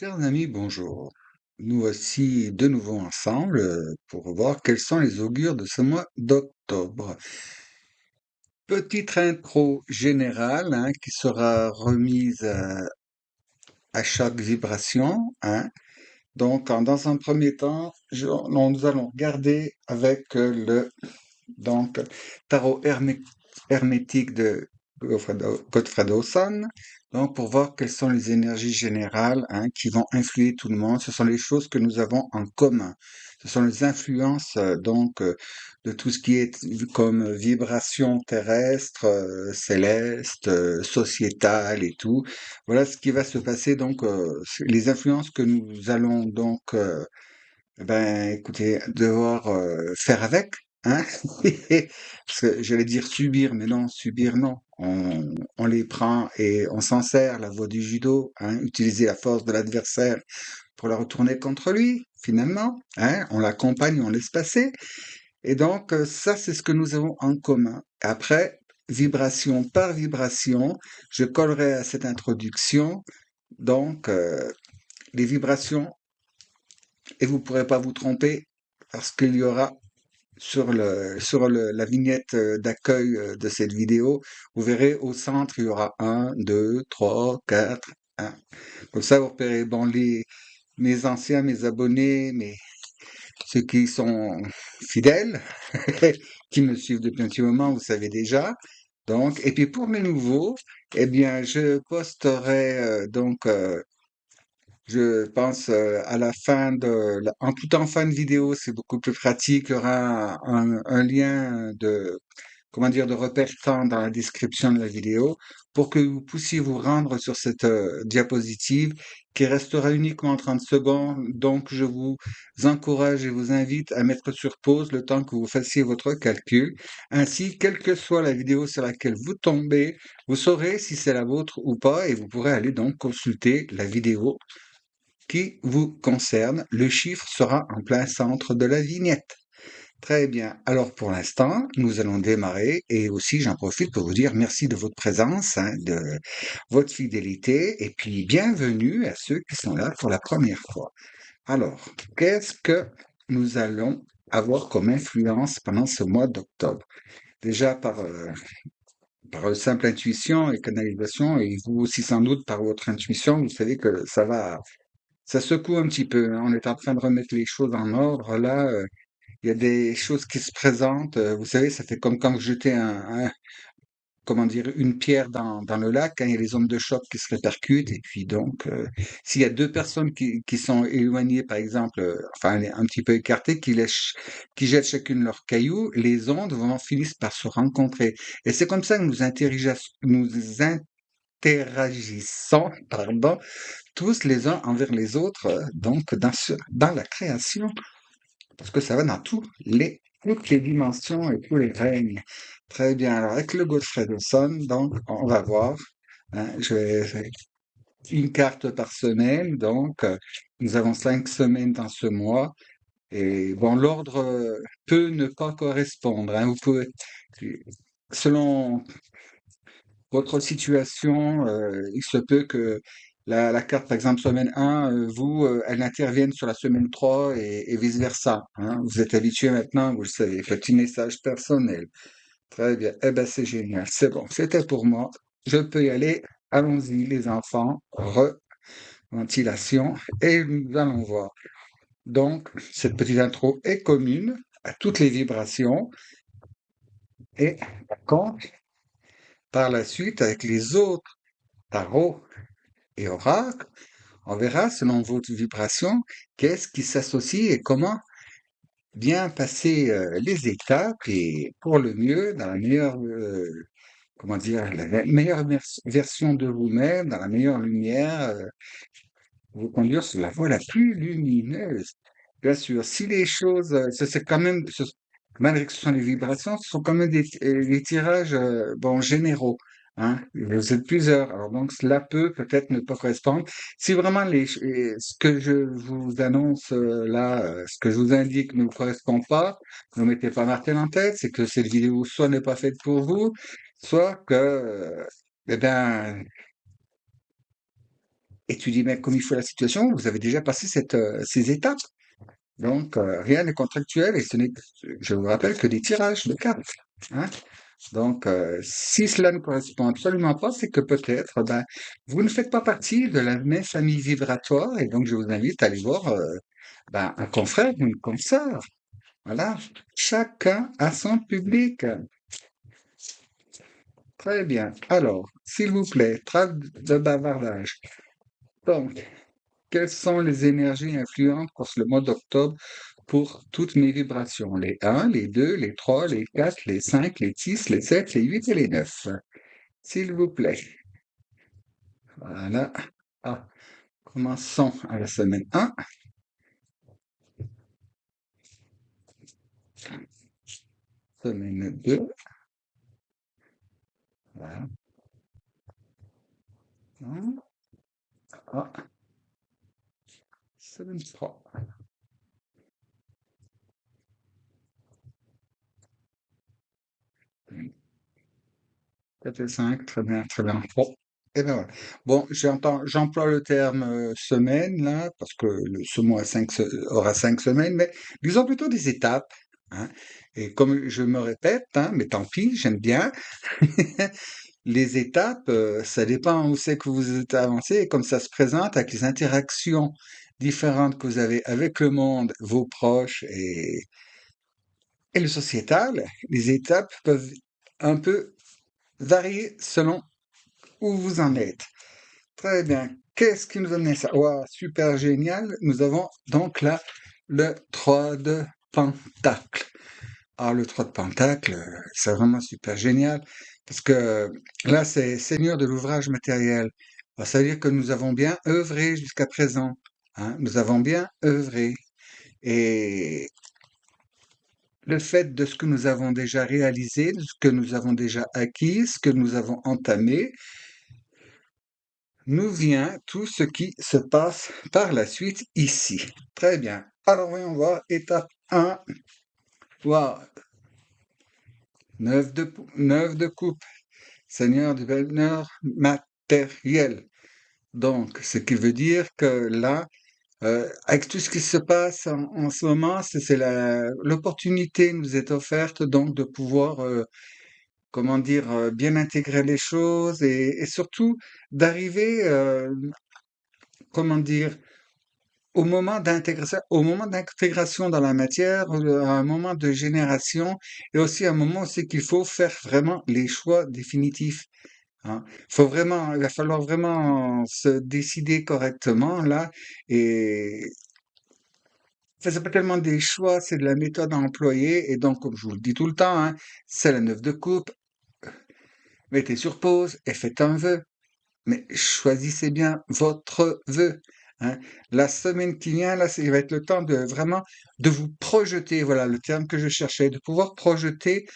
Chers amis, bonjour. Nous voici de nouveau ensemble pour voir quels sont les augures de ce mois d'octobre. Petite intro générale qui sera remise à chaque vibration. Donc, dans un premier temps, nous allons regarder avec le donc tarot hermétique de Godfrey Dawson, donc pour voir quelles sont les énergies générales qui vont influer tout le monde. Ce sont les choses que nous avons en commun. Ce sont les influences de tout ce qui est comme vibration terrestre, céleste, sociétale et tout. Voilà ce qui va se passer. Donc les influences que nous allons donc écoutez, devoir faire avec, hein. Parce que j'allais dire subir, mais non, subir, non. On les prend et on s'en sert, la voie du judo, utiliser la force de l'adversaire pour la retourner contre lui, finalement. On l'accompagne, on laisse passer. Et donc, ça, c'est ce que nous avons en commun. Après, vibration par vibration, je collerai à cette introduction, donc, les vibrations et vous ne pourrez pas vous tromper parce qu'il y aura la vignette d'accueil de cette vidéo, vous verrez au centre, il y aura un, 2, 3, 4, 1. Comme ça, vous repérez, bon, mes anciens, mes abonnés, ceux qui sont fidèles, qui me suivent depuis un petit moment, vous savez déjà. Donc, et puis pour mes nouveaux, eh bien, je posterai je pense à la fin en tout en fin de vidéo, c'est beaucoup plus pratique. Il y aura un lien comment dire, de repère-temps dans la description de la vidéo pour que vous puissiez vous rendre sur cette diapositive qui restera uniquement 30 secondes. Donc, je vous encourage et vous invite à mettre sur pause le temps que vous fassiez votre calcul. Ainsi, quelle que soit la vidéo sur laquelle vous tombez, vous saurez si c'est la vôtre ou pas et vous pourrez aller donc consulter la vidéo qui vous concerne. Le chiffre sera en plein centre de la vignette. Très bien. Alors pour l'instant, nous allons démarrer et aussi j'en profite pour vous dire merci de votre présence, de votre fidélité et puis bienvenue à ceux qui sont là pour la première fois. Alors, qu'est-ce que nous allons avoir comme influence pendant ce mois d'octobre? Déjà par simple intuition et canalisation, et vous aussi sans doute par votre intuition, vous savez que ça secoue un petit peu, hein. On est en train de remettre les choses en ordre. Là, il y a des choses qui se présentent. Vous savez, ça fait comme quand vous jetez comment dire, une pierre dans le lac, il y a les ondes de choc qui se répercutent. Et puis donc, s'il y a deux personnes qui sont éloignées, par exemple, enfin un petit peu écartées, qui jettent chacune leur caillou, les ondes finissent par se rencontrer. Et c'est comme ça que nous interagissons, pardon, tous les uns envers les autres, donc dans la création, parce que ça va dans toutes les dimensions et tous les règnes. Très bien. Alors, avec le Godfrey Dawson, donc, on va voir. Je vais faire une carte par semaine, donc, nous avons 5 semaines dans ce mois. Et bon, l'ordre peut ne pas correspondre. Vous pouvez, selon votre situation, il se peut que la carte, par exemple, semaine 1, elle intervienne sur la semaine 3 et vice-versa. Vous êtes habitué maintenant, vous le savez. Petit message personnel. Très bien. Eh ben, c'est génial. C'est bon. C'était pour moi. Je peux y aller. Allons-y, les enfants. Reventilation. Et nous allons voir. Donc, cette petite intro est commune à toutes les vibrations. Et par contre, par la suite, avec les autres tarots et oracles, on verra, selon votre vibration, qu'est-ce qui s'associe et comment bien passer les étapes et pour le mieux, dans la meilleure, comment dire, la meilleure version de vous-même, dans la meilleure lumière, vous conduire sur la voie la plus lumineuse. Bien sûr, si les choses, c'est quand même, malgré que ce sont des vibrations, ce sont quand même des tirages, bon, généraux. Vous êtes plusieurs, alors donc cela peut peut-être ne pas correspondre. Si vraiment ce que je vous annonce là, ce que je vous indique ne vous correspond pas, ne mettez pas martel en tête, c'est que cette vidéo soit n'est pas faite pour vous, soit que, eh bien, et tu dis, mais comme il faut la situation, vous avez déjà passé ces étapes. Donc, rien n'est contractuel et ce n'est, je vous rappelle, que des tirages de cartes. Hein. Donc, si cela ne correspond absolument pas, c'est que peut-être, ben, vous ne faites pas partie de la même famille vibratoire et donc je vous invite à aller voir ben, un confrère ou une consoeur. Voilà, chacun a son public. Très bien. Alors, s'il vous plaît, trêve de bavardage. Donc, quelles sont les énergies influentes pour le mois d'octobre pour toutes mes vibrations? Les 1, les 2, les 3, les 4, les 5, les 6, les 7, les 8 et les 9. S'il vous plaît. Voilà. Ah, commençons à la semaine 1, semaine 2. Voilà. Ah, semaine 3. 4 et 5, très bien, très bien. Bon, et ben voilà. Bon, j'emploie le terme semaine là, parce que ce mois aura 5 semaines, mais disons plutôt des étapes. Hein. Et comme je me répète, hein, mais tant pis, j'aime bien. Les étapes, ça dépend où c'est que vous êtes avancé et comme ça se présente avec les interactions différentes que vous avez avec le monde, vos proches et le sociétal. Les étapes peuvent un peu varier selon où vous en êtes. Très bien. Qu'est-ce qui nous amène ça? Wow, super génial. Nous avons donc là le 3 de Pentacle. Ah, le 3 de Pentacle, c'est vraiment super génial parce que là, c'est Seigneur de l'ouvrage matériel. Alors, ça veut dire que nous avons bien œuvré jusqu'à présent. Hein, nous avons bien œuvré. Et le fait de ce que nous avons déjà réalisé, de ce que nous avons déjà acquis, ce que nous avons entamé, nous vient tout ce qui se passe par la suite ici. Très bien. Alors voyons voir, étape 1. Wow, 9 de coupe, Seigneur du bonheur matériel. Donc, ce qui veut dire que là, avec tout ce qui se passe en ce moment, l'opportunité nous est offerte donc de pouvoir, comment dire, bien intégrer les choses et surtout d'arriver, comment dire, au moment d'intégration dans la matière, à un moment de génération et aussi un moment aussi qu'il faut faire vraiment les choix définitifs. Hein. Il va falloir vraiment se décider correctement là et enfin, c'est pas tellement des choix, c'est de la méthode à employer et donc comme je vous le dis tout le temps, hein, c'est la 9 de coupe, mettez sur pause et faites un vœu. Mais choisissez bien votre vœu. Hein. La semaine qui vient, là, ça va être le temps de vraiment de vous projeter. Voilà le terme que je cherchais, de pouvoir projeter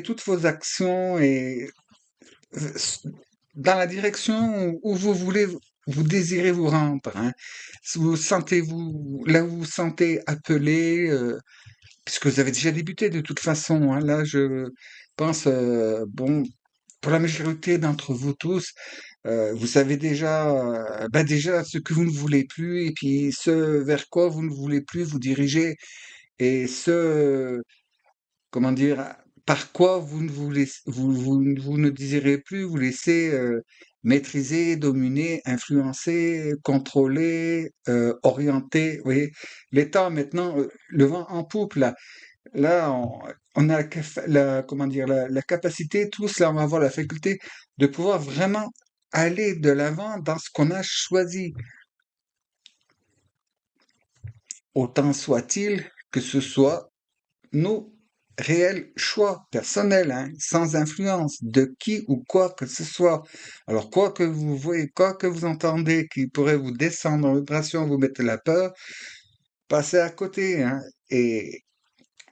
toutes vos actions et euh, s- dans la direction où vous voulez, vous désirez vous rendre. Hein. Si vous sentez-vous là où vous vous sentez appelé, puisque vous avez déjà débuté de toute façon. Hein. Là, je pense, bon, pour la majorité d'entre vous tous. Vous savez déjà, bah, déjà ce que vous ne voulez plus et puis ce vers quoi vous ne voulez plus vous diriger et comment dire, par quoi vous ne désirez plus vous laisser maîtriser, dominer, influencer, contrôler, orienter. Vous voyez, l'état maintenant, le vent en poupe là. Là, on a comment dire, la capacité, tous là, on va avoir la faculté de pouvoir vraiment aller de l'avant dans ce qu'on a choisi. Autant soit-il que ce soit nos réels choix personnels, hein, sans influence de qui ou quoi que ce soit. Alors, quoi que vous voyez, quoi que vous entendez qui pourrait vous descendre en vibration, vous mettre la peur, passez à côté, hein, et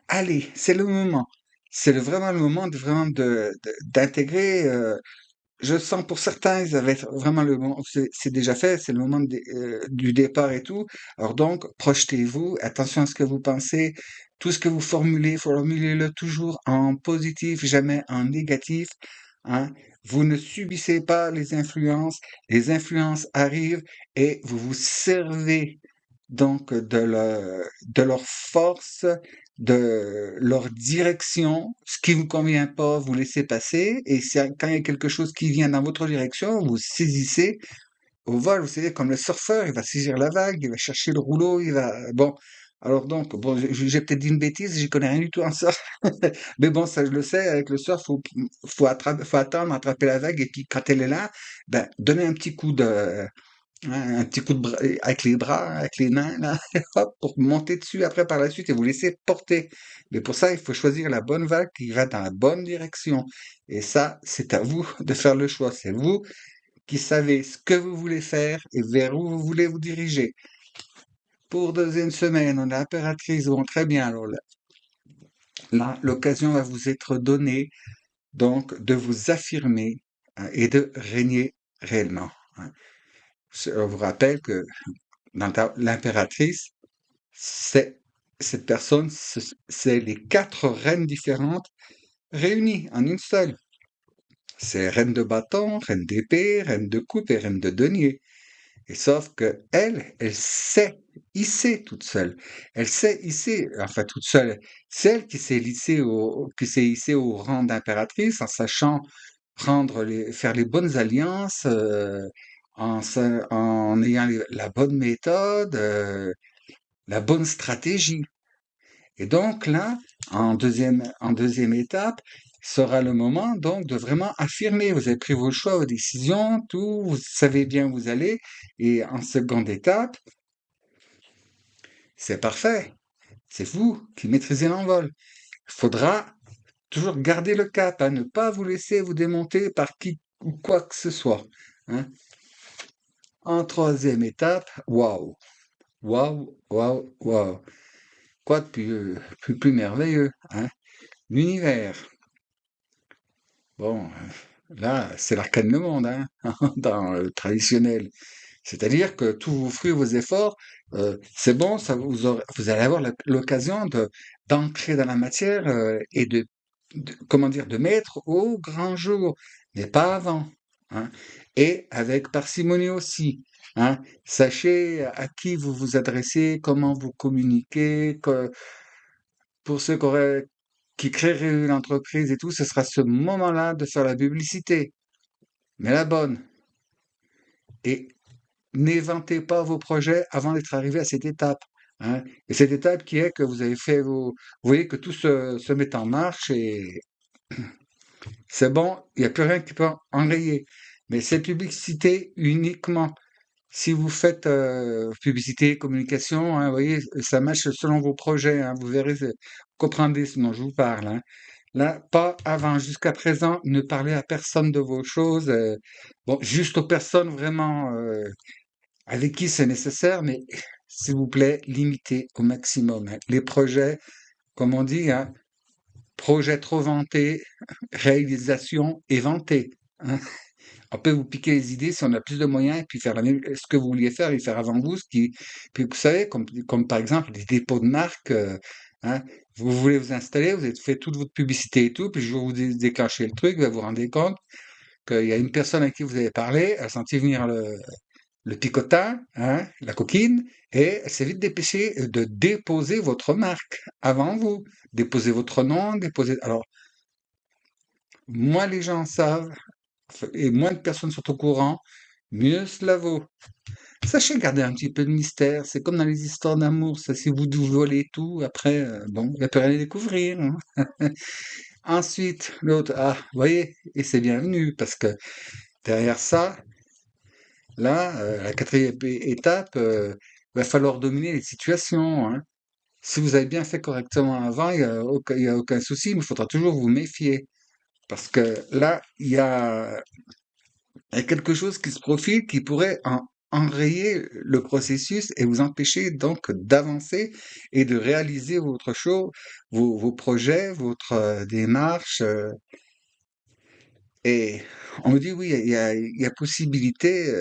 allez, c'est le moment. Vraiment le moment d'intégrer. Je sens pour certains, ça va être vraiment le moment. C'est déjà fait, c'est le moment du départ et tout. Alors donc, projetez-vous, attention à ce que vous pensez. Tout ce que vous formulez, formulez-le toujours en positif, jamais en négatif. hein. Vous ne subissez pas les influences arrivent et vous vous servez donc de leur force, de leur direction. Ce qui vous convient pas, vous laissez passer. Et quand il y a quelque chose qui vient dans votre direction, vous saisissez au vol. Vous savez, comme le surfeur, il va saisir la vague, il va chercher le rouleau, il va... Bon, alors donc, bon, j'ai peut-être dit une bêtise, j'y connais rien du tout en surf. Mais bon, ça je le sais, avec le surf, faut attendre, attraper la vague, et puis quand elle est là, ben, donner un petit coup de bras, avec les bras, avec les mains, là, hop, pour monter dessus après par la suite et vous laisser porter. Mais pour ça, il faut choisir la bonne vague qui va dans la bonne direction. Et ça, c'est à vous de faire le choix. C'est vous qui savez ce que vous voulez faire et vers où vous voulez vous diriger. Pour deuxième semaine, on est impératrice, bon, très bien. Alors là, l'occasion va vous être donnée, donc, de vous affirmer, hein, et de régner réellement, hein. Je vous rappelle que dans l'impératrice, c'est cette personne, c'est les quatre reines différentes réunies en une seule. C'est reine de bâton, reine d'épée, reine de coupe et reine de denier. Et sauf que elle sait hisser toute seule. Elle sait hisser, enfin toute seule. C'est elle qui s'est hissée au rang d'impératrice en sachant faire les bonnes alliances, en ayant la bonne méthode, la bonne stratégie. Et donc là, en deuxième étape, sera le moment donc de vraiment affirmer. Vous avez pris vos choix, vos décisions, tout, vous savez bien où vous allez. Et en seconde étape, c'est parfait. C'est vous qui maîtrisez l'envol. Il faudra toujours garder le cap, hein, ne pas vous laisser vous démonter par qui ou quoi que ce soit, hein. En troisième étape, waouh, waouh, waouh, waouh. Quoi de plus merveilleux, hein? L'univers. Bon, là, c'est l'arcane le monde, hein, dans le traditionnel. C'est-à-dire que tous vos fruits, vos efforts, c'est bon, vous allez avoir l'occasion d'entrer dans la matière, et comment dire, de mettre au grand jour, mais pas avant, hein. Et avec parcimonie aussi, hein. Sachez à qui vous vous adressez, comment vous communiquez, pour ceux qui créeraient une entreprise et tout, ce sera ce moment-là de faire la publicité, mais la bonne. Et n'éventez pas vos projets avant d'être arrivé à cette étape, hein. Et cette étape qui est que vous avez fait vous voyez que tout se met en marche et c'est bon, il n'y a plus rien qui peut enrayer. Mais cette publicité uniquement. Si vous faites publicité, communication, hein, vous voyez, ça marche selon vos projets, hein, vous verrez, vous comprendrez ce dont je vous parle, hein. Là, pas avant. Jusqu'à présent, ne parlez à personne de vos choses. Bon, juste aux personnes vraiment avec qui c'est nécessaire, mais s'il vous plaît, limitez au maximum, hein. Les projets, comme on dit, hein, projet trop vanté, réalisation éventée, hein. On peut vous piquer les idées si on a plus de moyens et puis faire ce que vous vouliez faire et faire avant vous, puis vous savez, comme par exemple des dépôts de marque, hein, vous voulez vous installer, vous avez fait toute votre publicité et tout, puis je vais vous déclencher le truc, vous vous rendez compte qu'il y a une personne à qui vous avez parlé, elle a senti venir le picotin, hein, la coquine, et elle s'est vite dépêchée de déposer votre marque avant vous. Déposer votre nom, Alors, moins les gens savent, et moins de personnes sont au courant, mieux cela vaut. Sachez garder un petit peu de mystère, c'est comme dans les histoires d'amour, ça, si vous volez tout, après, bon, il n'y a plus rien à découvrir, hein. Ensuite, l'autre, ah, vous voyez, et c'est bienvenu, parce que derrière ça, là, la quatrième étape, va falloir dominer les situations, hein. Si vous avez bien fait correctement avant, il y a aucun souci, mais il faudra toujours vous méfier. Parce que là, il y a quelque chose qui se profile qui pourrait enrayer le processus et vous empêcher donc d'avancer et de réaliser votre chose, vos projets, votre démarche. Et on me dit, oui, il y a possibilité.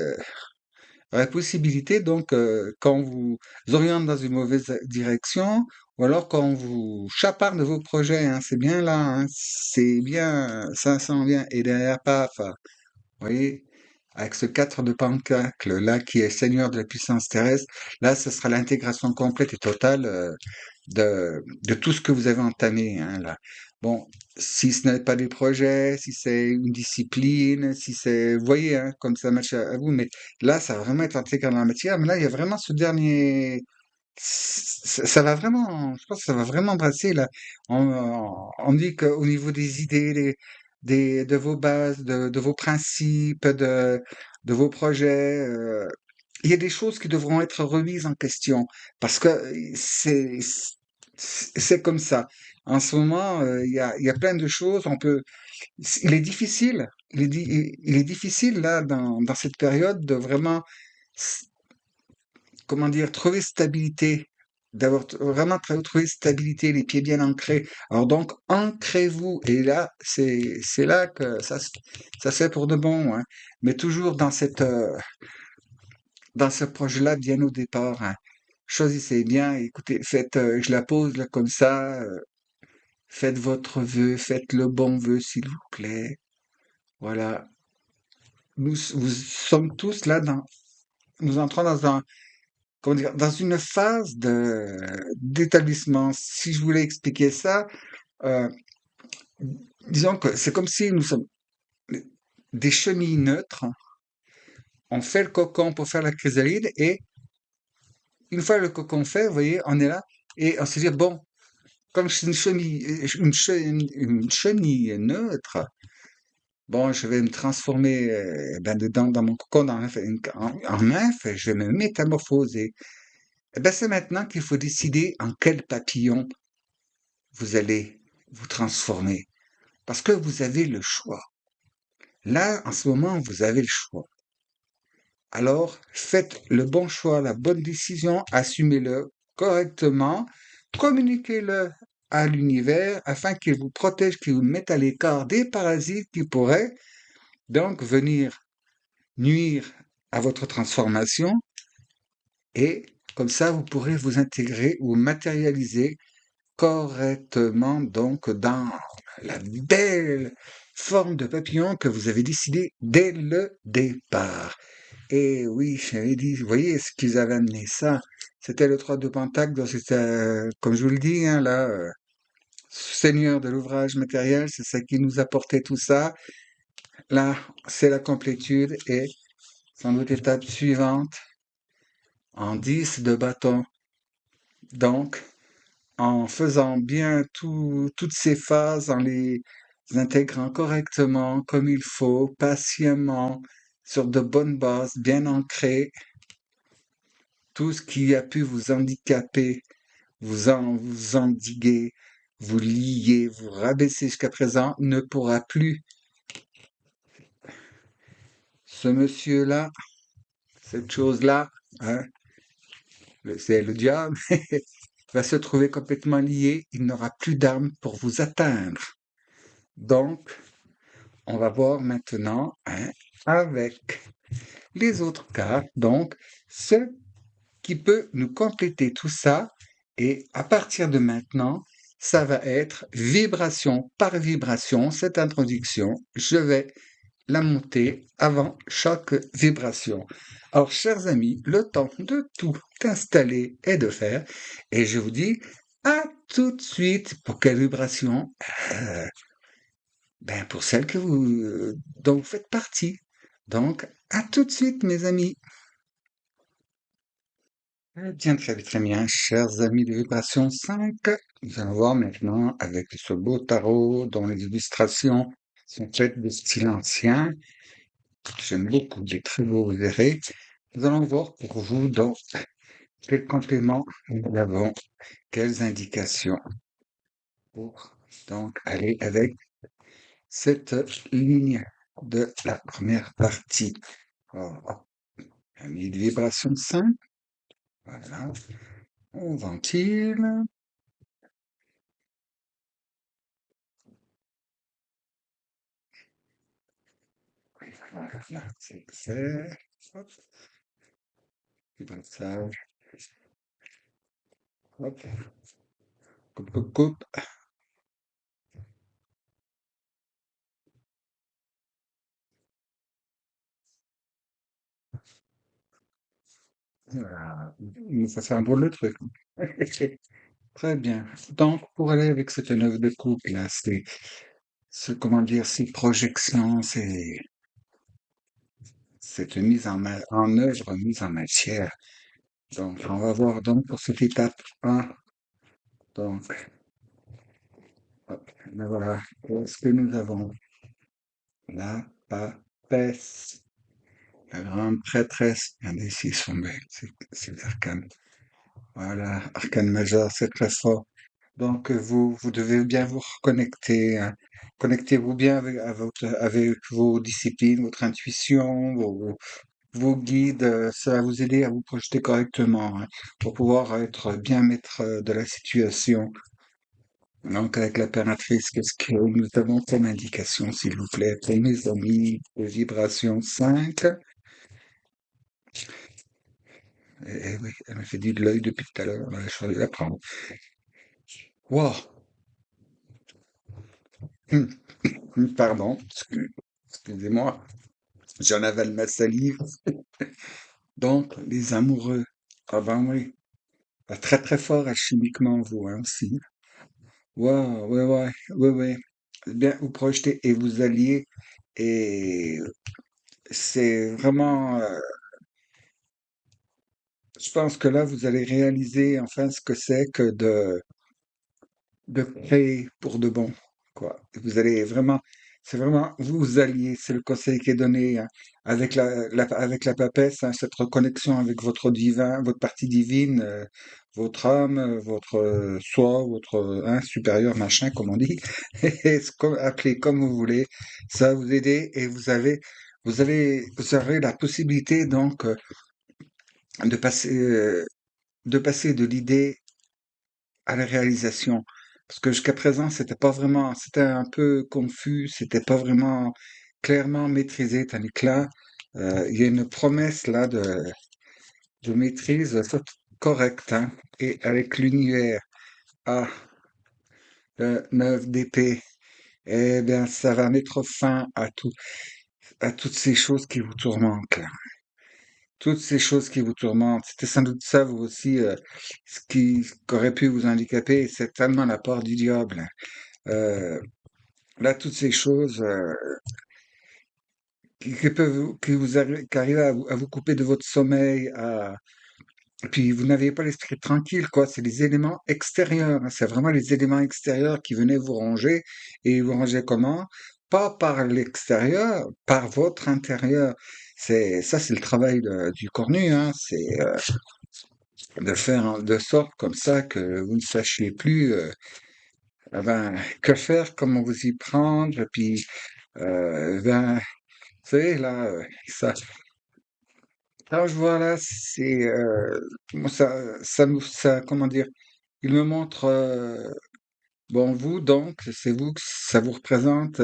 la possibilité, donc, quand on vous oriente dans une mauvaise direction, ou alors quand on vous chaparde de vos projets, hein, c'est bien là, hein, c'est bien, ça s'en vient. Et derrière, paf, vous voyez, avec ce 4 de Pentacle là qui est Seigneur de la puissance terrestre, là, ce sera l'intégration complète et totale de tout ce que vous avez entamé, hein, là. Bon, si ce n'est pas des projets, si c'est une discipline, si c'est, vous voyez, hein, comme ça match à vous, mais là, ça va vraiment être intégré dans la matière. Mais là, il y a vraiment ce dernier, ça va vraiment, je pense que ça va vraiment brasser là. On dit qu'au niveau des idées, de vos bases, de vos principes, de vos projets, il y a des choses qui devront être remises en question parce que c'est comme ça. En ce moment, il y a plein de choses. Il est difficile. Il est difficile là dans cette période de vraiment, comment dire, trouver stabilité, d'avoir vraiment trouvé stabilité, les pieds bien ancrés. Alors donc, ancrez-vous. Et là, c'est là que ça se fait pour de bon, hein. Mais toujours dans ce projet-là, bien au départ, hein. Choisissez bien, écoutez, faites, je la pose là comme ça, faites votre vœu, faites le bon vœu, s'il vous plaît. Voilà. Nous sommes tous là nous entrons dans comment dire, dans une phase d'établissement. Si je voulais expliquer ça, euh, disons que c'est comme si nous sommes des chenilles neutres. On fait le cocon pour faire la chrysalide et une fois le cocon fait, vous voyez, on est là et on se dit, bon, comme je suis une chenille neutre, bon, je vais me transformer ben, dedans, dans mon cocon en nymphe et je vais me métamorphoser. Eh ben, c'est maintenant qu'il faut décider en quel papillon vous allez vous transformer. Parce que vous avez le choix. Là, en ce moment, vous avez le choix. Alors, faites le bon choix, la bonne décision, assumez-le correctement, communiquez-le à l'univers afin qu'il vous protège, qu'il vous mette à l'écart des parasites qui pourraient donc venir nuire à votre transformation et comme ça, vous pourrez vous intégrer ou matérialiser correctement donc dans la belle forme de papillon que vous avez décidé dès le départ. Et oui, j'avais dit, vous voyez ce qu'ils avaient amené ça. C'était le 3 de Pentacle, donc c'était, comme je vous le dis, hein, là, Seigneur de l'ouvrage matériel, c'est ça qui nous apportait tout ça. Là, c'est la complétude et sans doute étape suivante, en 10 de bâton. Donc, en faisant bien toutes ces phases, en les intégrant correctement, comme il faut, patiemment, sur de bonnes bases, bien ancrées, tout ce qui a pu vous handicaper, vous endiguer, vous lier, vous rabaisser jusqu'à présent, ne pourra plus. Ce monsieur-là, cette chose-là, hein, c'est le diable, va se trouver complètement lié, il n'aura plus d'armes pour vous atteindre. Donc, on va voir maintenant, hein, avec les autres cartes, donc ce qui peut nous compléter tout ça. Et à partir de maintenant, ça va être vibration par vibration. Cette introduction, je vais la monter avant chaque vibration. Alors, chers amis, le temps de tout installer et de faire. Et je vous dis à tout de suite pour quelle vibration euh, ben pour celle dont vous faites partie. Donc, à tout de suite, mes amis. Eh bien, très bien, chers amis de Vibration 5. Nous allons voir maintenant avec ce beau tarot dont les illustrations sont faites de style ancien. J'aime beaucoup, il est très beau, vous verrez. Nous allons voir pour vous donc quel complément nous avons, quelles indications pour donc aller avec cette ligne de la première partie. Alors, ami de vibration 5, voilà, on ventile. Voilà, c'est fait. Hop. petit passage. Hop, coupe, coupe, coupe. Voilà. Ça fait un drôle de truc. Très bien. Donc, pour aller avec cette œuvre de coupe, là, comment dire, ces projections, cette mise en œuvre, mise en matière. Donc, on va voir donc pour cette étape 1. Donc, hop, ben voilà. Qu'est-ce que nous avons? La papesse, la grande prêtresse. Regardez s'ils sont belles, c'est l'arcane. Voilà, arcane majeur, c'est très fort. Donc, vous devez bien vous reconnecter, hein. Connectez-vous bien avec vos disciplines, votre intuition, vos guides. Ça va vous aider à vous projeter correctement, hein, pour pouvoir être bien maître de la situation. Donc, avec la pératrice, qu'est-ce que nous avons comme indication, s'il vous plaît, pour mes amis de vibration 5? Eh oui, elle me fait du de l'œil depuis tout à l'heure. Je suis allé la prendre. Wow! Pardon, excusez-moi. J'en avale ma salive. Donc, les amoureux. Ah ben oui. Ah, très très fort alchimiquement, vous, hein, aussi. Waouh, ouais, ouais, ouais, ouais. Bien, vous projetez et vous alliez. Et c'est vraiment, je pense que là, vous allez réaliser enfin ce que c'est que de créer pour de bon, quoi. Vous allez vraiment, c'est vraiment, vous alliez, c'est le conseil qui est donné, hein, avec avec la papesse, hein, cette reconnexion avec votre divin, votre partie divine, votre âme, votre soi, votre supérieur, machin, comme on dit, et appelez comme vous voulez, ça va vous aider et vous aurez la possibilité donc de passer, euh, de passer de l'idée à la réalisation. Parce que jusqu'à présent, c'était un peu confus, c'était pas vraiment clairement maîtrisé, tandis que là, il y a une promesse là de maîtrise correcte, hein, et avec l'univers à 9 d'épée, eh bien, ça va mettre fin à toutes ces choses qui vous tourmentent, là. Toutes ces choses qui vous tourmentent. C'était sans doute ça, vous aussi, qu'aurait pu vous handicaper, c'est tellement la part du diable. Euh, Là, toutes ces choses qui peuvent, qui arrivent à vous couper de votre sommeil, et puis vous n'aviez pas l'esprit tranquille, quoi. C'est les éléments extérieurs, hein. C'est vraiment les éléments extérieurs qui venaient vous ranger. Et vous ranger comment? Pas par l'extérieur, par votre intérieur. C'est le travail du cornu, hein. C'est de faire de sorte comme ça que vous ne sachiez plus, eh ben, que faire, comment vous y prendre, puis ben, vous savez, là, quand je vois là, moi, comment dire, il me montre, bon, vous, donc, c'est vous que ça vous représente,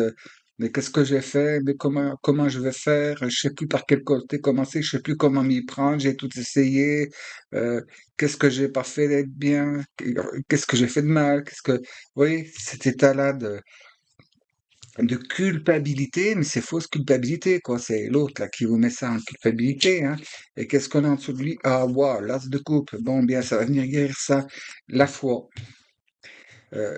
mais qu'est-ce que j'ai fait, mais comment je vais faire, je sais plus par quel côté commencer, je sais plus comment m'y prendre, j'ai tout essayé, euh, qu'est-ce que j'ai pas fait d'être bien, qu'est-ce que j'ai fait de mal, vous voyez, cet état-là de culpabilité, mais c'est fausse culpabilité, quoi. C'est l'autre, là, qui vous met ça en culpabilité, hein. Et qu'est-ce qu'on a en dessous de lui? Ah, wow, l'as de coupe. Bon, bien, ça va venir guérir ça. La foi,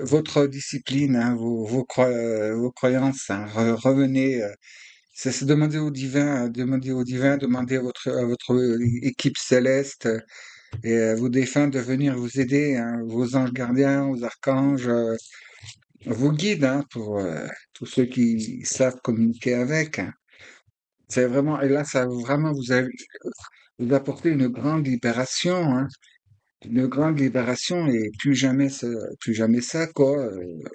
votre discipline, hein, vos croyances, hein, revenez, c'est demander au divin, demander à votre équipe céleste et à vos défunts de venir vous aider, hein, vos anges gardiens, vos archanges, vos guides, hein, pour tous ceux qui savent communiquer avec, hein. C'est vraiment, et là, ça va vraiment vous apporter une grande libération, hein, une grande libération et plus jamais ça, quoi.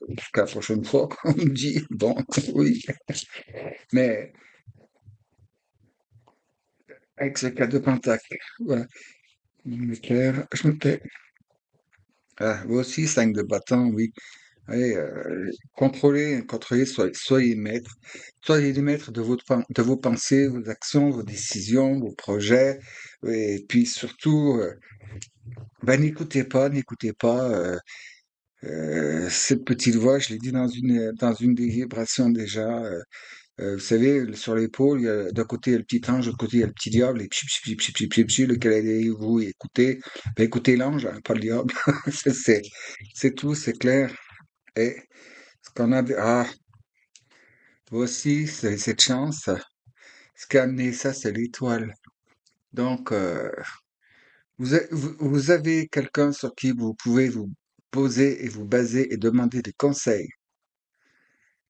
Jusqu'à la prochaine fois, comme on me dit. Bon, oui. Mais avec ce cas de pentacle, voilà. Je me tais. Ah, vous aussi, 5 de bâton, oui. Allez, contrôlez, soyez les maîtres de de vos pensées, vos actions, vos décisions, vos projets, et puis surtout, ben, n'écoutez pas cette petite voix. Je l'ai dit dans une des vibrations déjà. Vous savez, sur l'épaule, d'un côté il y a le petit ange, de l'autre côté il y a le petit diable, et lequel allez-vous écouter? Ben, écoutez l'ange, hein, pas le diable. C'est, c'est tout, c'est clair. Et ce qu'on a, voici, c'est cette chance. Ce qui a amené ça, c'est l'étoile. Donc, vous avez quelqu'un sur qui vous pouvez vous poser et vous baser et demander des conseils.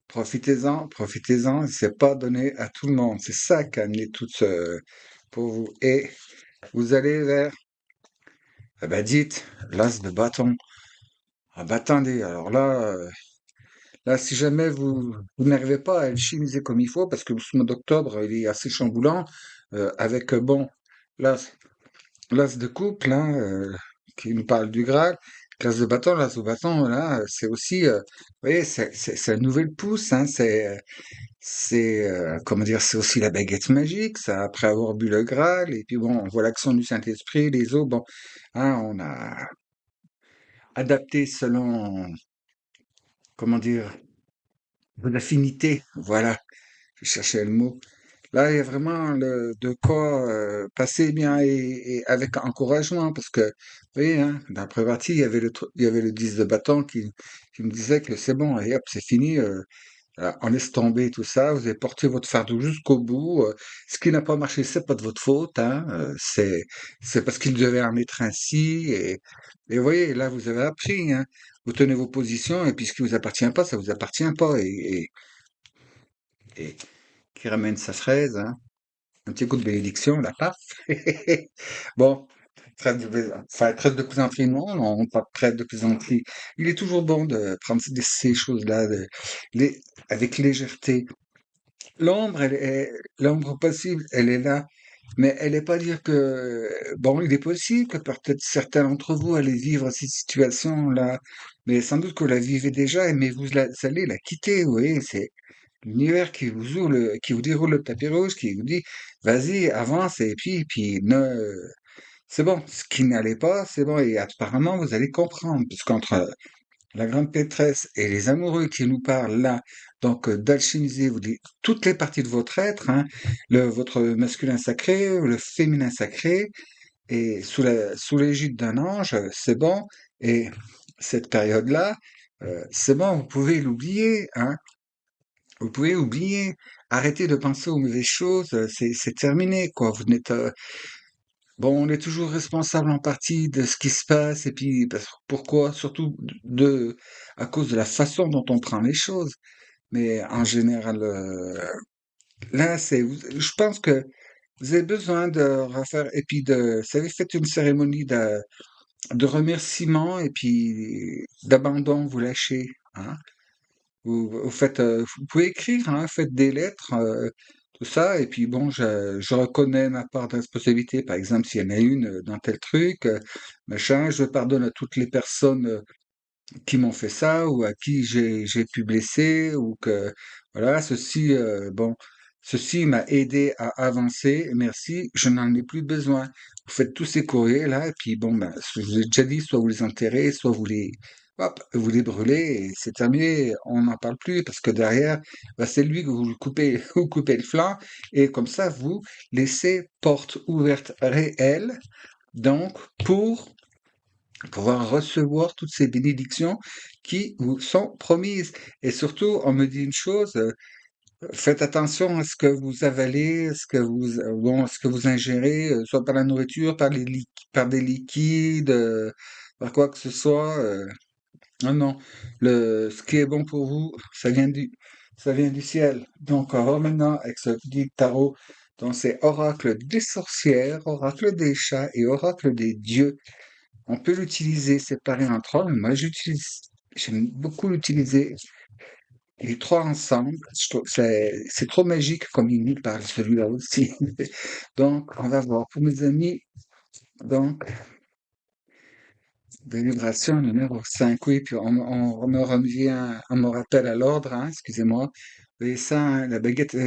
Profitez-en, profitez-en. C'est pas donné à tout le monde. C'est ça qui a amené tout ce pour vous. Et vous allez vers, eh ben dites, l'as de bâton. Ah bah attendez, alors là, si jamais vous n'arrivez pas à alchimiser comme il faut, parce que ce mois d'octobre, il est assez chamboulant, avec, bon, l'as, l'as de couple, hein, qui nous parle du Graal, l'as de bâton, là, c'est aussi, vous voyez, c'est un nouvel pouce, hein, comment dire, c'est aussi la baguette magique, ça, après avoir bu le Graal, et puis bon, on voit l'action du Saint-Esprit, les eaux, bon, hein, on a adapté selon, comment dire, vos affinités, voilà, je cherchais le mot. Là, il y a vraiment de quoi passer bien et avec encouragement, parce que, vous voyez, hein, dans la première partie, il y avait le 10 de bâton qui me disait que c'est bon, et hop, c'est fini, on laisse tomber tout ça, vous avez porté votre fardeau jusqu'au bout. Ce qui n'a pas marché, c'est pas de votre faute, hein, c'est parce qu'il devait en être ainsi, et vous voyez, là, vous avez appris, hein, vous tenez vos positions, et puis ce qui vous appartient pas, ça vous appartient pas, et qui ramène sa fraise, hein. Un petit coup de bénédiction, là, paf. Bon, trêve de plaisanterie, non, non, pas de trêve de plaisanterie. Il est toujours bon de prendre ces choses-là les, avec légèreté. L'ombre possible, elle est là, mais elle n'est pas dire que, bon, il est possible que peut-être certains d'entre vous allez vivre cette situation-là, mais sans doute que vous la vivez déjà, mais vous allez la quitter, vous voyez, c'est l'univers qui vous déroule le tapis rouge, qui vous dit, vas-y, avance, et puis, c'est bon, ce qui n'allait pas, c'est bon, et apparemment, vous allez comprendre, puisqu'entre la grande maîtresse et les amoureux qui nous parlent là, donc d'alchimiser toutes les parties de votre être, hein, votre masculin sacré, le féminin sacré, et sous l'égide d'un ange, c'est bon, et cette période-là, c'est bon, vous pouvez l'oublier, hein. Vous pouvez oublier, arrêter de penser aux mauvaises choses, c'est terminé, quoi. Vous n'êtes, bon, on est toujours responsable en partie de ce qui se passe, et puis pourquoi? Surtout à cause de la façon dont on prend les choses. Mais en général, là, je pense que vous avez besoin de refaire, et puis vous savez, faites une cérémonie de remerciement, et puis d'abandon, vous lâchez, hein. Vous faites, vous pouvez écrire, hein, faites des lettres, tout ça, et puis bon, je reconnais ma part de responsabilité, par exemple, s'il y en a une dans tel truc, machin, je pardonne à toutes les personnes qui m'ont fait ça ou à qui j'ai pu blesser ou que voilà, bon, ceci m'a aidé à avancer. Merci, je n'en ai plus besoin. Vous faites tous ces courriers là et puis bon ben, je vous ai déjà dit, soit vous les enterrez, soit hop, vous les brûlez et c'est terminé. On n'en parle plus parce que derrière, ben, c'est lui que vous le coupez, vous coupez le flanc et comme ça vous laissez porte ouverte réelle donc pour pouvoir recevoir toutes ces bénédictions qui vous sont promises. Et surtout, on me dit une chose, faites attention à ce que vous avalez, ce que vous ingérez, soit par la nourriture, par des liquides, par quoi que ce soit. Non, non. Ce qui est bon pour vous, ça vient du ciel. Donc, on va maintenant avec ce petit tarot. Donc, c'est oracle des sorcières, oracle des chats et oracle des dieux. On peut l'utiliser séparé entre eux, mais j'aime beaucoup l'utiliser les trois ensemble. Je trouve que c'est trop magique comme il nous parle celui-là aussi. Donc, on va voir pour mes amis. Donc, Des vibrations numéro 5, oui, puis on me revient, on me rappelle à l'ordre, hein, excusez-moi. Et ça, hein, la baguette,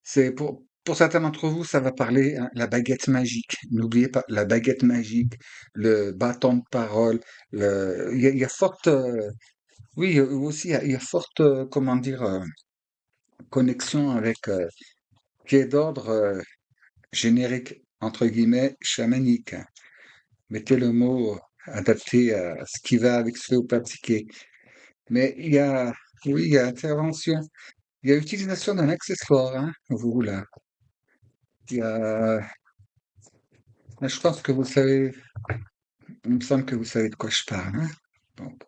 c'est pour certains d'entre vous, ça va parler, hein, la baguette magique. N'oubliez pas, la baguette magique, le bâton de parole, il y a forte, oui, aussi, il y a forte, comment dire, connexion avec, pied d'ordre, générique, entre guillemets, chamanique, hein. Mettez le mot adapté à ce qui va avec ce que vous pratiquez. Mais il y a, oui, il y a intervention. Il y a utilisation d'un accessoire, hein, vous, là. Il y a, je pense que vous savez, il me semble que vous savez de quoi je parle, hein. Donc,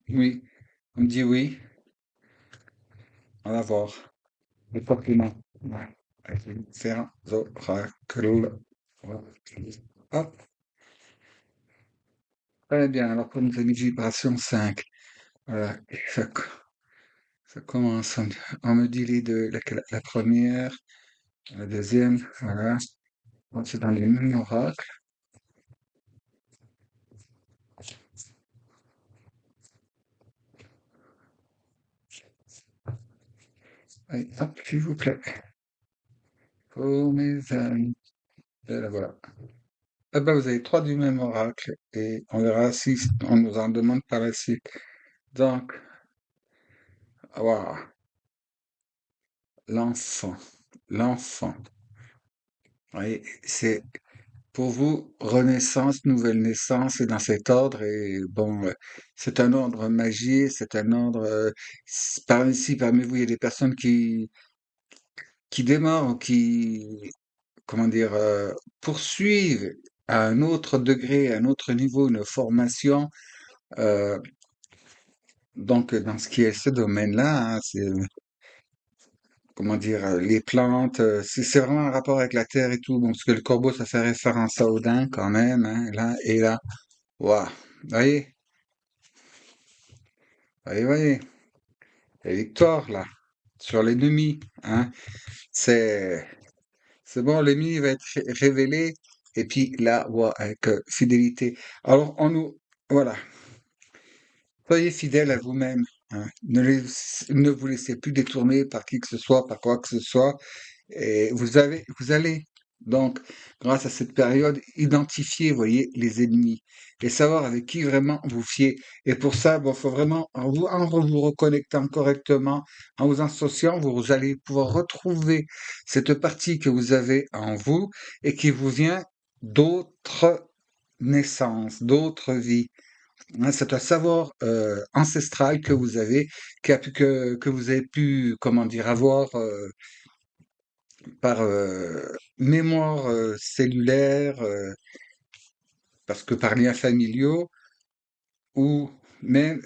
oui, on me dit oui, on va voir. Les compliments. Ouais. Avec les différents oracles. Voilà. Hop, très bien. Alors, pour nos amis de vibration 5, voilà, ça, ça commence. On me dit les deux, la première, la deuxième, voilà. Bon, c'est dans les mêmes oracles. Allez, hop, s'il vous plaît. Pour mes amis. Et là, voilà. Eh ben, vous avez trois du même oracle et on verra si on nous en demande par la suite. Donc, voilà, l'enfant. L'enfant. Oui, c'est pour vous renaissance, nouvelle naissance, et dans cet ordre. Et bon, c'est un ordre magie, c'est un ordre. Par ici, parmi vous, il y a des personnes qui démarrent, qui comment dire, poursuivent à un autre degré, à un autre niveau, une formation. euh, donc, dans ce qui est ce domaine-là, hein, c'est comment dire, les plantes, c'est vraiment un rapport avec la terre et tout. Bon, parce que le corbeau, ça fait référence à Odin quand même, hein, là et là. Waouh, voyez, voyez, la victoire là sur l'ennemi, hein. C'est c'est bon, l'ennemi va être révélé et puis là, ouais, avec fidélité. Alors on nous, voilà, soyez fidèles à vous-même, hein. Ne vous laissez plus détourner par qui que ce soit, par quoi que ce soit. Et vous allez donc, grâce à cette période, identifier, voyez, les ennemis et savoir avec qui vraiment vous fiez. Et pour ça, bon, faut vraiment, en vous reconnectant correctement, en vous associant, vous allez pouvoir retrouver cette partie que vous avez en vous et qui vous vient d'autres naissances, d'autres vies. Hein, c'est un savoir ancestral que vous avez, que vous avez pu, comment dire, avoir par mémoire cellulaire, parce que par liens familiaux, ou même,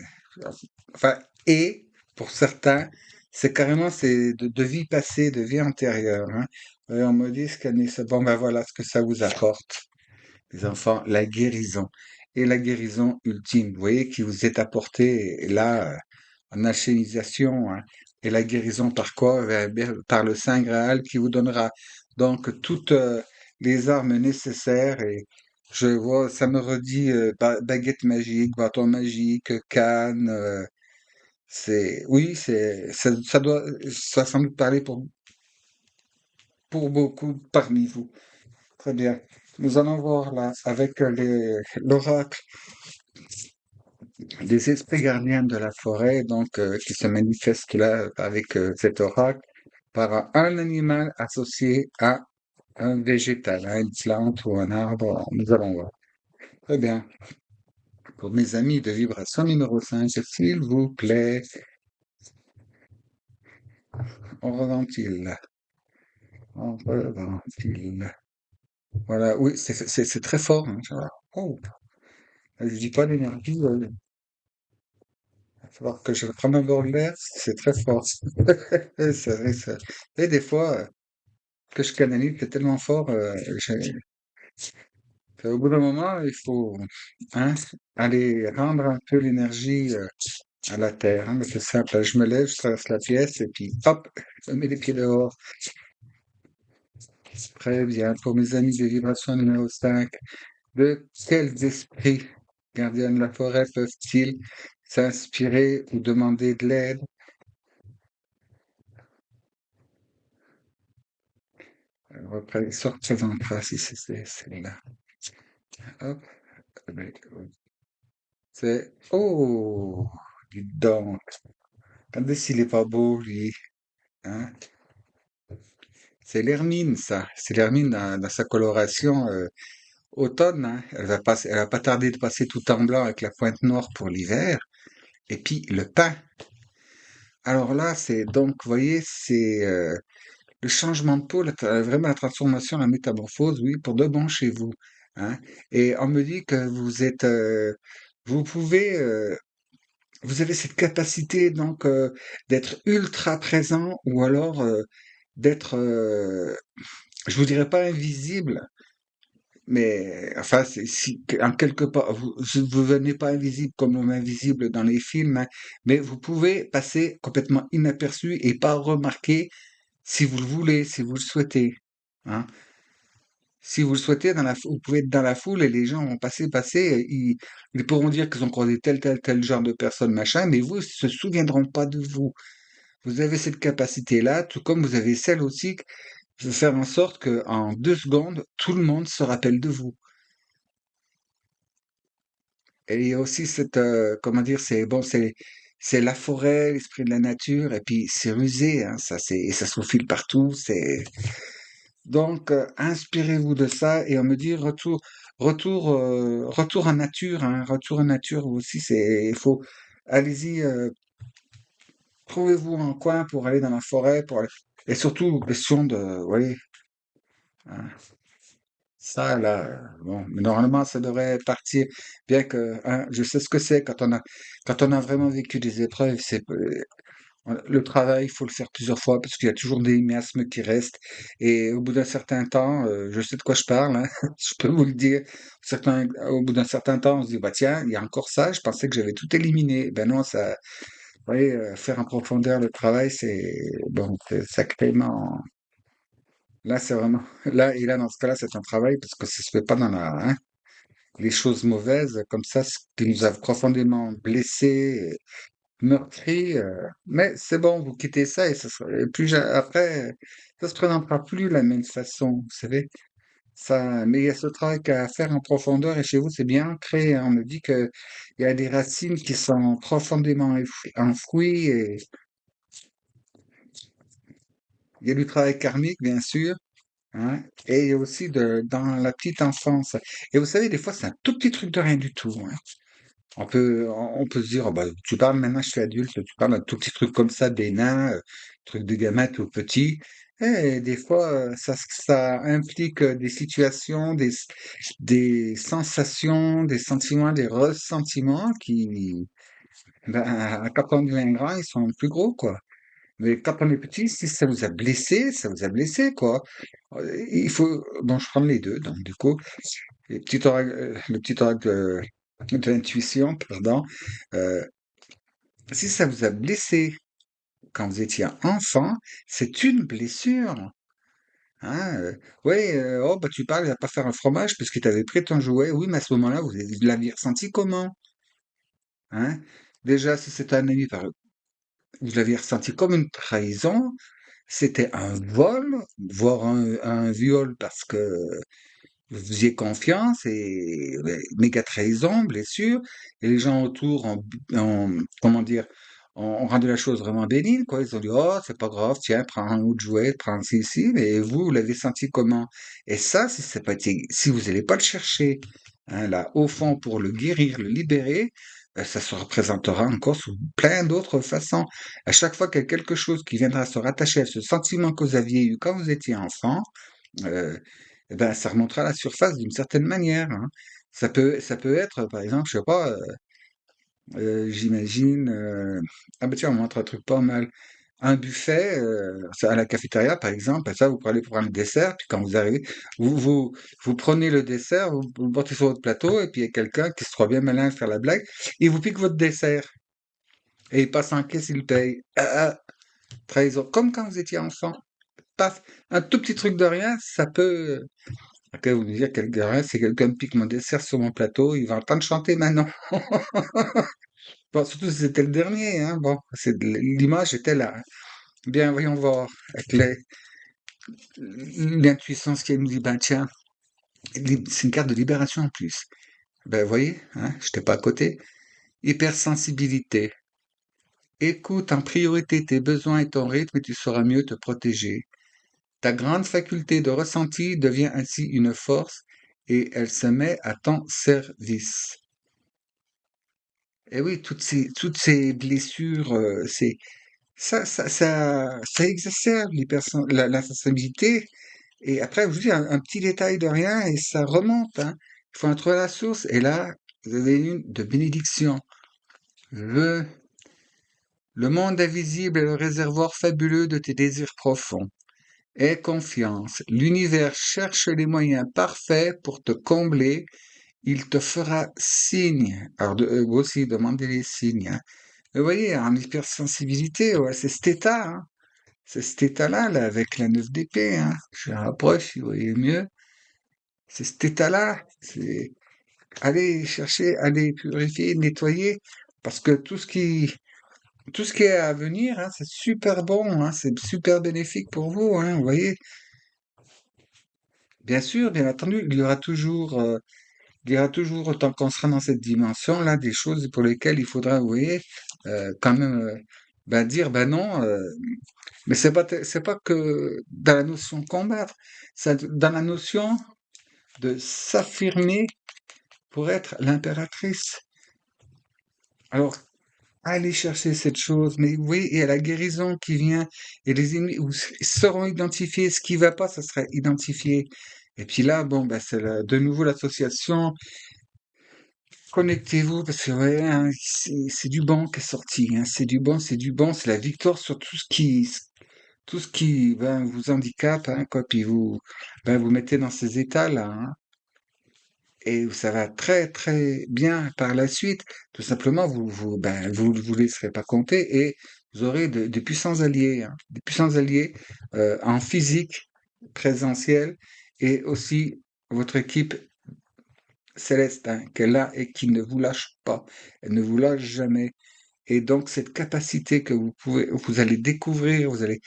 enfin, et pour certains, c'est carrément c'est de vie passée, de vie antérieure, hein. Et on me dit ce bon ben voilà ce que ça vous apporte, les enfants, la guérison. Et la guérison ultime, vous voyez, qui vous est apportée là, en alchimisation, hein. Et la guérison par quoi? Ben, par le Saint Graal qui vous donnera donc toutes les armes nécessaires. Et je vois, ça me redit baguette magique, bâton magique, canne. Oui, ça doit, ça sans doute parler pour beaucoup parmi vous. Très bien. Nous allons voir là avec l'oracle des esprits gardiens de la forêt, donc qui se manifestent là avec cet oracle par un animal associé à un végétal, à une plante ou un arbre. Nous allons voir. Très bien. Pour mes amis de vibration numéro 5, s'il vous plaît, on reventile. On reventile. Voilà, oui, c'est très fort, hein, ça va. Oh, je dis pas l'énergie, il va falloir que je prenne un bord d'air, c'est très fort. C'est vrai, ça. Et des fois, que je canalise, c'est tellement fort, au bout d'un moment, il faut hein, aller rendre un peu l'énergie à la terre. Hein, c'est simple, là, je me lève, je traverse la pièce et puis hop, je mets les pieds dehors. Très bien. Pour mes amis de vibration numéro 5, de quels esprits? gardiens de la forêt peuvent-ils s'inspirer ou demander de l'aide? Après, il se représentera si c'est celle-là. Hop, avec, c'est... Oh, dis donc. Regardez s'il est pas beau, lui. Hein? C'est l'hermine, ça. C'est l'hermine dans sa coloration automne. Hein. Elle va pas tarder de passer tout en blanc avec la pointe noire pour l'hiver. Et puis le pain. Alors là, c'est donc, vous voyez, c'est le changement de peau, vraiment la transformation, la métamorphose, oui, pour de bon chez vous. Hein. Et on me dit que vous êtes, vous pouvez, vous avez cette capacité donc d'être ultra présent ou alors d'être, je vous dirais pas invisible, mais enfin, en quelque part, vous venez pas invisible comme l'homme invisible dans les films, hein, mais vous pouvez passer complètement inaperçu et pas remarquer si vous le voulez, si vous le souhaitez. Hein. Si vous le souhaitez, vous pouvez être dans la foule et les gens vont passer, et ils pourront dire qu'ils ont croisé tel genre de personne, machin, mais vous, ils se souviendront pas de vous. Vous avez cette capacité-là, tout comme vous avez celle aussi de faire en sorte que en 2 secondes, tout le monde se rappelle de vous. Et il y a aussi cette, comment dire, c'est bon, c'est la forêt, l'esprit de la nature, et puis c'est rusé, hein, et ça se faufile partout. C'est donc inspirez-vous de ça et on me dit retour en nature, hein, retour en nature aussi. Il faut, allez-y, trouvez-vous un coin pour aller dans la forêt, et surtout question de, vous voyez, hein, ça, là, bon, mais normalement, ça devrait partir, bien que, hein, je sais ce que c'est quand on a vraiment vécu des épreuves, le travail, il faut le faire plusieurs fois parce qu'il y a toujours des miasmes qui restent. Et au bout d'un certain temps, je sais de quoi je parle, hein, je peux vous le dire. Au bout d'un certain temps, on se dit, bah tiens, il y a encore ça, je pensais que j'avais tout éliminé. Ben non, ça, vous voyez, faire en profondeur le travail, bon, c'est sacrément. Là, c'est vraiment, là, et là, dans ce cas-là, c'est un travail parce que ça se fait pas hein, les choses mauvaises comme ça, ce qui nous a profondément blessés, meurtri, mais c'est bon, vous quittez ça et et plus après, ça se présentera plus de la même façon, vous savez. Ça, mais il y a ce travail qu'à faire en profondeur et chez vous, c'est bien ancré, hein. On me dit que il y a des racines qui sont profondément enfouies et il y a du travail karmique, bien sûr, hein, et il y a aussi dans la petite enfance. Et vous savez, des fois, c'est un tout petit truc de rien du tout, hein. On peut se dire, oh bah, tu parles maintenant, je suis adulte, tu parles d'un tout petit truc comme ça, bénin, truc de gamin tout petit. Et des fois, ça implique des situations, des sensations, des sentiments, des ressentiments qui, ben, quand on devient grand, ils sont plus gros, quoi. Mais quand on est petit, si ça vous a blessé, ça vous a blessé, quoi. Il faut, bon, je prends les deux, donc du coup, le petit oracle de l'intuition, pardon. Euh, Si ça vous a blessé quand vous étiez enfant, c'est une blessure. Hein, ouais, oh, bah, tu parles, il va pas faire un fromage parce qu'il t'avait pris ton jouet. Oui, mais à ce moment-là, vous l'aviez ressenti comment? Hein? Déjà, si c'était un ami, vous l'aviez ressenti comme une trahison. C'était un vol, voire un viol parce que vous faisiez confiance et ouais, méga trahison, blessure, et les gens autour comment dire, ont rendu la chose vraiment bénigne, quoi. Ils ont dit, oh, c'est pas grave, tiens, prends un autre jouet, prends ici, mais vous l'avez senti comment? Et ça, si vous n'allez pas le chercher, hein, là, au fond, pour le guérir, le libérer, ça se représentera encore sous plein d'autres façons. À chaque fois qu'il y a quelque chose qui viendra se rattacher à ce sentiment que vous aviez eu quand vous étiez enfant, euh, eh ben, ça remontera à la surface d'une certaine manière, hein. Ça peut être, par exemple, je sais pas, j'imagine, ah ben tiens, on montre un truc pas mal. Un buffet, à la cafétéria, par exemple, ça, vous prenez pour un dessert, puis quand vous arrivez, vous prenez le dessert, vous le portez sur votre plateau, et puis il y a quelqu'un qui se trouve bien malin à faire la blague, il vous pique votre dessert, et il passe en caisse, il paye. Trahison, comme quand vous étiez enfant. Paf, un tout petit truc de rien, ça peut. Ok, vous me dire quelqu'un, si quelqu'un pique mon dessert sur mon plateau, il va entendre chanter maintenant. Bon, surtout si c'était le dernier, hein. Bon, l'image était là, hein. Bien, voyons voir. Avec l'intuition, ce qu'elle nous dit, ben tiens, c'est une carte de libération en plus. Ben, vous voyez, hein, j'étais pas à côté. Hypersensibilité. Écoute en priorité tes besoins et ton rythme et tu sauras mieux te protéger. Ta grande faculté de ressenti devient ainsi une force et elle se met à ton service. Et oui, toutes ces blessures, ça exacerbe l'insensibilité. Et après, je vous dis un petit détail de rien et ça remonte, hein. Il faut en trouver la source. Et là, vous avez une de bénédiction. Le, le monde invisible est le réservoir fabuleux de tes désirs profonds. Aie confiance. L'univers cherche les moyens parfaits pour te combler. Il te fera signe. Alors, vous aussi, demandez les signes, hein. Vous voyez, en hypersensibilité, ouais, c'est cet état, hein. C'est cet état-là, là, avec la 9 d'épée, hein. Je rapproche, si vous voyez mieux. C'est cet état-là. C'est aller chercher, aller purifier, nettoyer. Parce que tout ce qui est à venir, hein, c'est super bon, hein, c'est super bénéfique pour vous, hein, vous voyez. Bien sûr, bien entendu, il y aura toujours, tant qu'on sera dans cette dimension-là, des choses pour lesquelles il faudra, vous voyez, quand même, ben dire, ben non, mais c'est pas que dans la notion de combattre, c'est dans la notion de s'affirmer pour être l'impératrice. Alors, allez chercher cette chose, mais oui, il y a la guérison qui vient, et les ennemis seront identifiés, ce qui va pas, ça sera identifié. Et puis là, bon, ben c'est de nouveau l'association. Connectez-vous parce que ouais, hein, c'est du bon qui est sorti, hein, c'est du bon, c'est du bon, c'est la victoire sur tout ce qui ben, vous handicape, hein, quoi, puis vous mettez dans ces états-là, hein, et ça va très très bien par la suite. Tout simplement, vous laisserez pas compter et vous aurez des puissants alliés, hein, des puissants alliés en physique, présentiel, et aussi votre équipe céleste, hein, qui est là et qui ne vous lâche pas. Elle ne vous lâche jamais. Et donc, cette capacité que vous allez découvrir, vous allez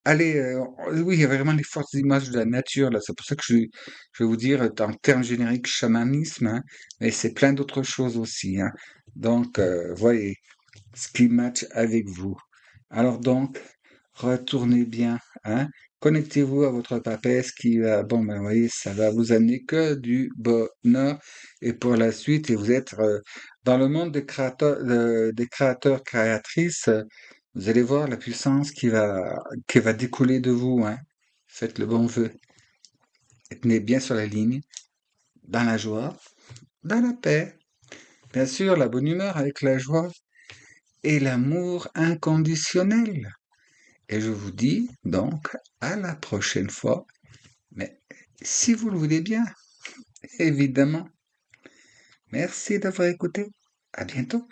aller, oui, il y a vraiment les fortes images de la nature, là. C'est pour ça que je vais vous dire, en termes génériques, chamanisme, hein, mais c'est plein d'autres choses aussi, hein. Donc, voyez ce qui match avec vous. Alors donc, retournez bien, hein. Connectez-vous à votre papesse qui va, bon, ben, vous voyez, ça va vous amener que du bonheur et pour la suite, et vous êtes dans le monde des créateurs, créatrices, vous allez voir la puissance qui va découler de vous, hein. Faites le bon vœu. Et tenez bien sur la ligne, dans la joie, dans la paix. Bien sûr, la bonne humeur avec la joie et l'amour inconditionnel. Et je vous dis donc à la prochaine fois, mais si vous le voulez bien, évidemment. Merci d'avoir écouté. À bientôt.